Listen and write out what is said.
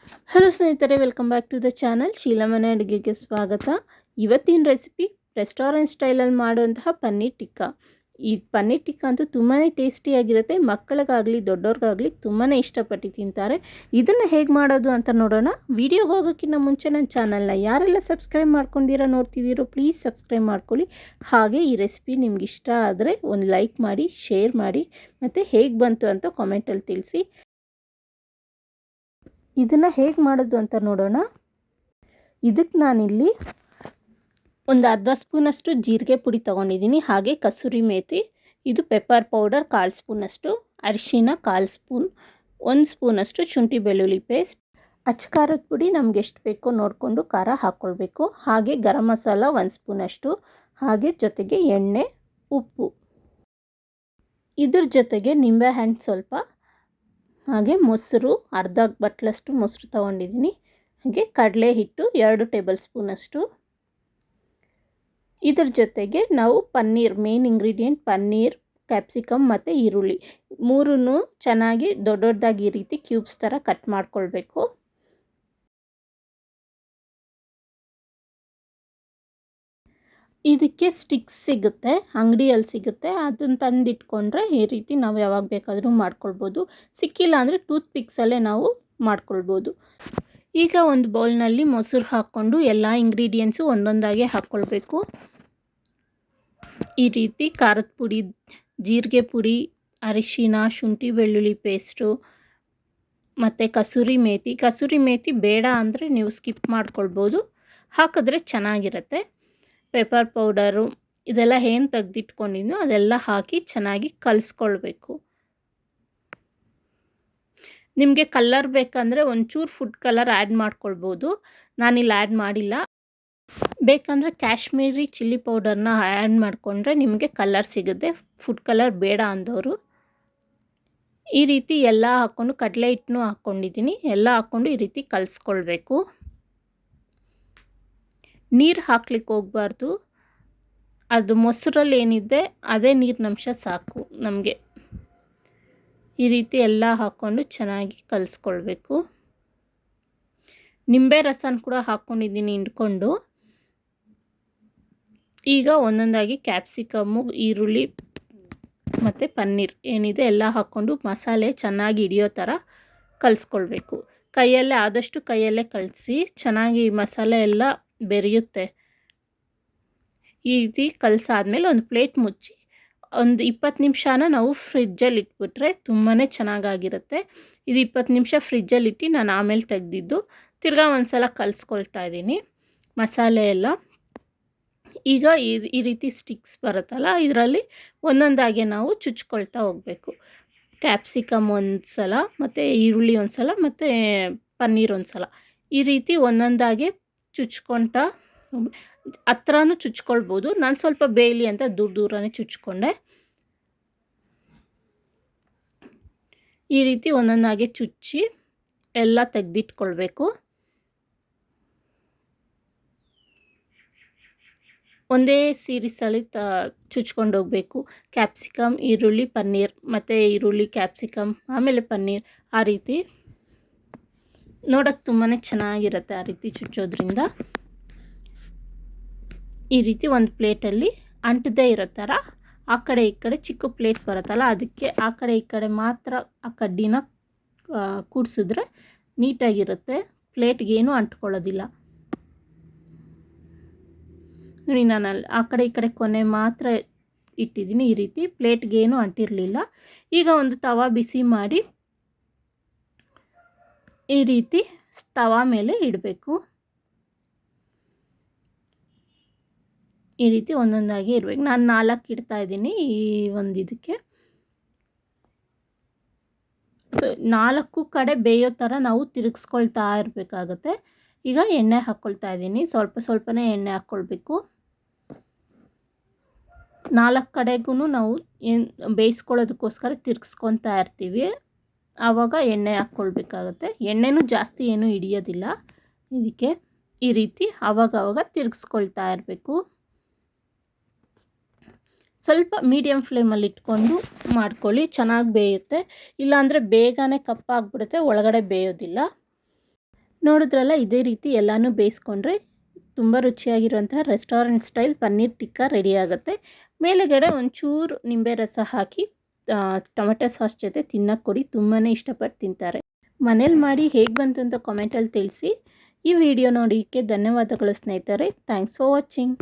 Hello ಸ್ನೇಹಿತರೆ, welcome back to the channel. ಶೀಲಮನೆ ಅಡುಗೆಗೆ ಸ್ವಾಗತ. ಇವತ್ತಿನ ರೆಸಿಪಿ ರೆಸ್ಟೋರೆಂಟ್ ಸ್ಟೈಲಲ್ಲಿ ಮಾಡುವಂತಹ ಪನ್ನೀರ್ ಟಿಕ್ಕಾ. ಈ ಪನ್ನೀರ್ ಟಿಕ್ಕಾ ಅಂತೂ ತುಂಬಾ ಟೇಸ್ಟಿಯಾಗಿರುತ್ತೆ. ಮಕ್ಕಳಿಗಾಗಲಿ ದೊಡ್ಡವ್ರಿಗಾಗಲಿ ತುಂಬಾ ಇಷ್ಟಪಟ್ಟು ತಿಂತಾರೆ. ಇದನ್ನು ಹೇಗೆ ಮಾಡೋದು ಅಂತ ನೋಡೋಣ. ವಿಡಿಯೋಗೆ ಹೋಗೋಕ್ಕಿಂತ ಮುಂಚೆ ನನ್ನ ಚಾನಲ್ನ ಯಾರೆಲ್ಲ ಸಬ್ಸ್ಕ್ರೈಬ್ ಮಾಡ್ಕೊಂಡಿರೋ ನೋಡ್ತಿದ್ದೀರೋ ಪ್ಲೀಸ್ ಸಬ್ಸ್ಕ್ರೈಬ್ ಮಾಡ್ಕೊಳ್ಳಿ. ಹಾಗೆ ಈ ರೆಸಿಪಿ ನಿಮ್ಗೆ ಇಷ್ಟ ಆದರೆ ಒಂದು ಲೈಕ್ ಮಾಡಿ, ಶೇರ್ ಮಾಡಿ, ಮತ್ತು ಹೇಗೆ ಬಂತು ಅಂತ ಕಾಮೆಂಟಲ್ಲಿ ತಿಳಿಸಿ. ಇದನ್ನು ಹೇಗೆ ಮಾಡೋದು ಅಂತ ನೋಡೋಣ. ಇದಕ್ಕೆ ನಾನಿಲ್ಲಿ ಒಂದು ಅರ್ಧ ಸ್ಪೂನಷ್ಟು ಜೀರಿಗೆ ಪುಡಿ ತೊಗೊಂಡಿದ್ದೀನಿ. ಹಾಗೆ ಕಸೂರಿ ಮೇಥಿ, ಇದು ಪೆಪ್ಪರ್ ಪೌಡರ್ 1/4 ಸ್ಪೂನಷ್ಟು, ಅರಿಶಿನ 1/4 ಸ್ಪೂನ್, 1 ಸ್ಪೂನಷ್ಟು ಶುಂಠಿ ಬೆಳ್ಳುಳ್ಳಿ ಪೇಸ್ಟ್, ಅಚ್ಚ ಖಾರದ ಪುಡಿ ನಮ್ಗೆ ಎಷ್ಟು ಬೇಕೋ ನೋಡಿಕೊಂಡು ಖಾರ ಹಾಕ್ಕೊಳ್ಬೇಕು. ಹಾಗೆ ಗರಂ ಮಸಾಲ 1 ಸ್ಪೂನಷ್ಟು, ಹಾಗೆ ಜೊತೆಗೆ ಎಣ್ಣೆ, ಉಪ್ಪು, ಇದ್ರ ಜೊತೆಗೆ ನಿಂಬೆಹಣ್ಣು ಸ್ವಲ್ಪ, ಹಾಗೆ ಮೊಸರು ಅರ್ಧ ಬಟ್ಲಷ್ಟು ಮೊಸರು ತೊಗೊಂಡಿದ್ದೀನಿ. ಹಾಗೆ ಕಡಲೆ ಹಿಟ್ಟು 2 ಟೇಬಲ್ ಸ್ಪೂನಷ್ಟು. ಇದ್ರ ಜೊತೆಗೆ ನಾವು paneer, main ingredient paneer, capsicum ಮತ್ತು ಈರುಳ್ಳಿ ಮೂರನ್ನು ಚೆನ್ನಾಗಿ ದೊಡ್ಡದಾಗಿ ಈ ರೀತಿ ಕ್ಯೂಬ್ಸ್ ಥರ ಕಟ್ ಮಾಡ್ಕೊಳ್ಬೇಕು. ಇದಕ್ಕೆ ಸ್ಟಿಕ್ಸ್ ಸಿಗುತ್ತೆ, ಅಂಗಡಿಯಲ್ಲಿ ಸಿಗುತ್ತೆ. ಅದನ್ನು ತಂದಿಟ್ಕೊಂಡ್ರೆ ಈ ರೀತಿ ನಾವು ಯಾವಾಗ ಬೇಕಾದರೂ ಮಾಡ್ಕೊಳ್ಬೋದು. ಸಿಕ್ಕಿಲ್ಲ ಅಂದರೆ ಟೂತ್ ಪಿಕ್ಸಲ್ಲೇ ನಾವು ಮಾಡ್ಕೊಳ್ಬೋದು. ಈಗ ಒಂದು ಬೌಲ್ನಲ್ಲಿ ಮೊಸರು ಹಾಕ್ಕೊಂಡು ಎಲ್ಲ ಇಂಗ್ರೀಡಿಯೆಂಟ್ಸು ಒಂದೊಂದಾಗೆ ಹಾಕ್ಕೊಳ್ಬೇಕು. ಈ ರೀತಿ ಖಾರದ ಪುಡಿ, ಜೀರಿಗೆ ಪುಡಿ, ಅರಿಶಿನ, ಶುಂಠಿ ಬೆಳ್ಳುಳ್ಳಿ ಪೇಸ್ಟು ಮತ್ತು ಕಸೂರಿ ಮೇಥಿ ಬೇಡ ಅಂದರೆ ನೀವು ಸ್ಕಿಪ್ ಮಾಡ್ಕೊಳ್ಬೋದು, ಹಾಕಿದ್ರೆ ಚೆನ್ನಾಗಿರುತ್ತೆ. ಪೆಪ್ಪರ್ ಪೌಡರು ಇದೆಲ್ಲ ಏನು ತೆಗೆದಿಟ್ಕೊಂಡಿದ್ನೋ ಅದೆಲ್ಲ ಹಾಕಿ ಚೆನ್ನಾಗಿ ಕಲಿಸ್ಕೊಳ್ಬೇಕು. ನಿಮಗೆ ಕಲರ್ ಬೇಕಂದರೆ ಒಂಚೂರು ಫುಡ್ ಕಲರ್ ಆ್ಯಡ್ ಮಾಡ್ಕೊಳ್ಬೋದು. ನಾನಿಲ್ಲಿ ಆ್ಯಡ್ ಮಾಡಿಲ್ಲ. ಬೇಕಂದರೆ ಕಾಶ್ಮೀರಿ ಚಿಲ್ಲಿ ಪೌಡರ್ನ ಆ್ಯಡ್ ಮಾಡಿಕೊಂಡ್ರೆ ನಿಮಗೆ ಕಲರ್ ಸಿಗುತ್ತೆ, ಫುಡ್ ಕಲರ್ ಬೇಡ ಅಂದವರು. ಈ ರೀತಿ ಎಲ್ಲ ಹಾಕ್ಕೊಂಡು ಕಡಲೆ ಹಿಟ್ಟನ್ನು ಹಾಕ್ಕೊಂಡಿದ್ದೀನಿ. ಎಲ್ಲ ಹಾಕ್ಕೊಂಡು ಈ ರೀತಿ ಕಲಿಸ್ಕೊಳ್ಬೇಕು. ನೀರು ಹಾಕ್ಲಿಕ್ಕೆ ಹೋಗಬಾರ್ದು. ಅದು ಮೊಸರಲ್ಲಿ ಏನಿದೆ ಅದೇ ನೀರಿನಂಶ ಸಾಕು ನಮಗೆ. ಈ ರೀತಿ ಎಲ್ಲ ಹಾಕ್ಕೊಂಡು ಚೆನ್ನಾಗಿ ಕಲಿಸ್ಕೊಳ್ಬೇಕು. ನಿಂಬೆ ರಸನ ಕೂಡ ಹಾಕ್ಕೊಂಡಿದ್ದೀನಿ ಹಿಂಡ್ಕೊಂಡು. ಈಗ ಒಂದೊಂದಾಗಿ ಕ್ಯಾಪ್ಸಿಕಮ್ಮು, ಈರುಳ್ಳಿ ಮತ್ತು ಪನ್ನೀರ್ ಏನಿದೆ ಎಲ್ಲ ಹಾಕ್ಕೊಂಡು ಮಸಾಲೆ ಚೆನ್ನಾಗಿ ಹಿಡಿಯೋ ಥರ ಕಲಿಸ್ಕೊಳ್ಬೇಕು. ಆದಷ್ಟು ಕೈಯಲ್ಲೇ ಕಲಸಿ ಚೆನ್ನಾಗಿ ಮಸಾಲೆ ಎಲ್ಲ ಬೆರೆಯುತ್ತೆ. ಈ ರೀತಿ ಕಲಸಾದ್ಮೇಲೆ ಒಂದು ಪ್ಲೇಟ್ ಮುಚ್ಚಿ ಒಂದು 20 ನಿಮಿಷನ ನಾವು ಫ್ರಿಜ್ಜಲ್ಲಿ ಇಟ್ಬಿಟ್ರೆ ತುಂಬಾ ಚೆನ್ನಾಗಾಗಿರುತ್ತೆ. ಇದು 20 ನಿಮಿಷ ಫ್ರಿಜ್ಜಲ್ಲಿಟ್ಟು ನಾನು ಆಮೇಲೆ ತೆಗೆದಿದ್ದು. ತಿರ್ಗಾ ಒಂದು ಸಲ ಕಲಿಸ್ಕೊಳ್ತಾ ಇದ್ದೀನಿ ಮಸಾಲೆ ಎಲ್ಲ. ಈಗ ಈ ರೀತಿ ಸ್ಟಿಕ್ಸ್ ಬರುತ್ತಲ್ಲ, ಇದರಲ್ಲಿ ಒಂದೊಂದಾಗೆ ನಾವು ಚುಚ್ಕೊಳ್ತಾ ಹೋಗಬೇಕು. ಕ್ಯಾಪ್ಸಿಕಮ್ ಒಂದು ಸಲ, ಮತ್ತು ಈರುಳ್ಳಿ ಒಂದು ಸಲ, ಮತ್ತು ಪನ್ನೀರ್ ಒಂದು ಸಲ, ಈ ರೀತಿ ಒಂದೊಂದಾಗೆ ಚುಚ್ಕೊಳ್ತಾ ಹತ್ರನೂ ಚುಚ್ಕೊಳ್ಬೋದು. ನಾನು ಸ್ವಲ್ಪ ಬೇಯಲಿ ಅಂತ ದೂರನೇ ಚುಚ್ಕೊಂಡೆ. ಈ ರೀತಿ ಒಂದೊಂದಾಗೆ ಚುಚ್ಚಿ ಎಲ್ಲ ತೆಗೆದಿಟ್ಕೊಳ್ಬೇಕು. ಒಂದೇ ಸೀರೀಸಲ್ಲಿ ಚುಚ್ಕೊಂಡು ಹೋಗಬೇಕು. ಕ್ಯಾಪ್ಸಿಕಮ್, ಈರುಳ್ಳಿ, ಪನ್ನೀರ್, ಮತ್ತು ಈರುಳ್ಳಿ, ಕ್ಯಾಪ್ಸಿಕಮ್, ಆಮೇಲೆ ಪನ್ನೀರ್, ಆ ರೀತಿ ನೋಡೋಕ್ಕೆ ತುಂಬಾ ಚೆನ್ನಾಗಿರುತ್ತೆ ಆ ರೀತಿ ಚುಚ್ಚೋದ್ರಿಂದ. ಈ ರೀತಿ ಒಂದು ಪ್ಲೇಟಲ್ಲಿ ಅಂಟದೇ ಇರೋ ಥರ ಆ ಕಡೆ ಈ ಕಡೆ ಚಿಕ್ಕ ಪ್ಲೇಟ್ ಬರುತ್ತಲ್ಲ, ಅದಕ್ಕೆ ಆ ಕಡೆ ಈ ಕಡೆ ಮಾತ್ರ ಆ ಕಡ್ಡಿನ ಕೂಡಿಸಿದ್ರೆ ನೀಟಾಗಿರುತ್ತೆ. ಪ್ಲೇಟ್ಗೇನು ಅಂಟ್ಕೊಳ್ಳೋದಿಲ್ಲ. ನೋಡಿ, ನಾನು ಆ ಕಡೆ ಈ ಕಡೆ ಕೊನೆ ಮಾತ್ರ ಇಟ್ಟಿದ್ದೀನಿ. ಈ ರೀತಿ ಪ್ಲೇಟ್ಗೇನು ಅಂಟಿರಲಿಲ್ಲ. ಈಗ ಒಂದು ತವಾ ಬಿಸಿ ಮಾಡಿ ಈ ರೀತಿ ತವಾ ಮೇಲೆ ಇಡಬೇಕು. ಈ ರೀತಿ ಒಂದೊಂದಾಗಿ ಇರಬೇಕು. ನಾನು 4 ಇಡ್ತಾ ಇದ್ದೀನಿ ಈ ಒಂದು ಇದಕ್ಕೆ. 4 ಕಡೆ ಬೇಯೋ ಥರ ನಾವು ತಿರುಗಿಸ್ಕೊಳ್ತಾ ಇರಬೇಕಾಗುತ್ತೆ. ಈಗ ಎಣ್ಣೆ ಹಾಕ್ಕೊಳ್ತಾ ಇದ್ದೀನಿ. ಸ್ವಲ್ಪನೇ ಎಣ್ಣೆ ಹಾಕ್ಕೊಳ್ಬೇಕು. 4 ಕಡೆಗೂ ನಾವು ಬೇಯಿಸ್ಕೊಳ್ಳೋದಕ್ಕೋಸ್ಕರ ತಿರುಗಿಸ್ಕೊತಾ ಇರ್ತೀವಿ. ಆವಾಗ ಎಣ್ಣೆ ಹಾಕ್ಕೊಳ್ಬೇಕಾಗುತ್ತೆ. ಎಣ್ಣೆನೂ ಜಾಸ್ತಿ ಏನೂ ಹಿಡಿಯೋದಿಲ್ಲ ಇದಕ್ಕೆ. ಈ ರೀತಿ ಆವಾಗವಾಗ ತಿರುಗಿಸ್ಕೊಳ್ತಾ ಇರಬೇಕು. ಸ್ವಲ್ಪ ಮೀಡಿಯಮ್ ಫ್ಲೇಮಲ್ಲಿ ಇಟ್ಕೊಂಡು ಮಾಡ್ಕೊಳ್ಳಿ, ಚೆನ್ನಾಗಿ ಬೇಯುತ್ತೆ. ಇಲ್ಲಾಂದರೆ ಬೇಗನೆ ಕಪ್ಪಾಗಿಬಿಡುತ್ತೆ, ಒಳಗಡೆ ಬೇಯೋದಿಲ್ಲ. ನೋಡಿದ್ರಲ್ಲ, ಇದೇ ರೀತಿ ಎಲ್ಲನೂ ಬೇಯಿಸ್ಕೊಂಡ್ರೆ ತುಂಬ ರುಚಿಯಾಗಿರುವಂತಹ restaurant style paneer tikka ready ಆಗುತ್ತೆ. ಮೇಲುಗಡೆ ಒಂಚೂರು ನಿಂಬೆ ರಸ ಹಾಕಿ ಟೊಮೆಟೊ ಸಾಸ್ ಜೊತೆ ತಿನ್ನಕ್ಕೆ ಕೊಡಿ, ತುಂಬಾ ಇಷ್ಟಪಟ್ಟು ತಿಂತಾರೆ. ಮನೇಲಿ ಮಾಡಿ ಹೇಗೆ ಬಂತು ಅಂತ ಕಾಮೆಂಟಲ್ಲಿ ತಿಳಿಸಿ. ಈ ವಿಡಿಯೋ ನೋಡೋಕ್ಕೆ ಧನ್ಯವಾದಗಳು ಸ್ನೇಹಿತರೆ. Thanks for watching.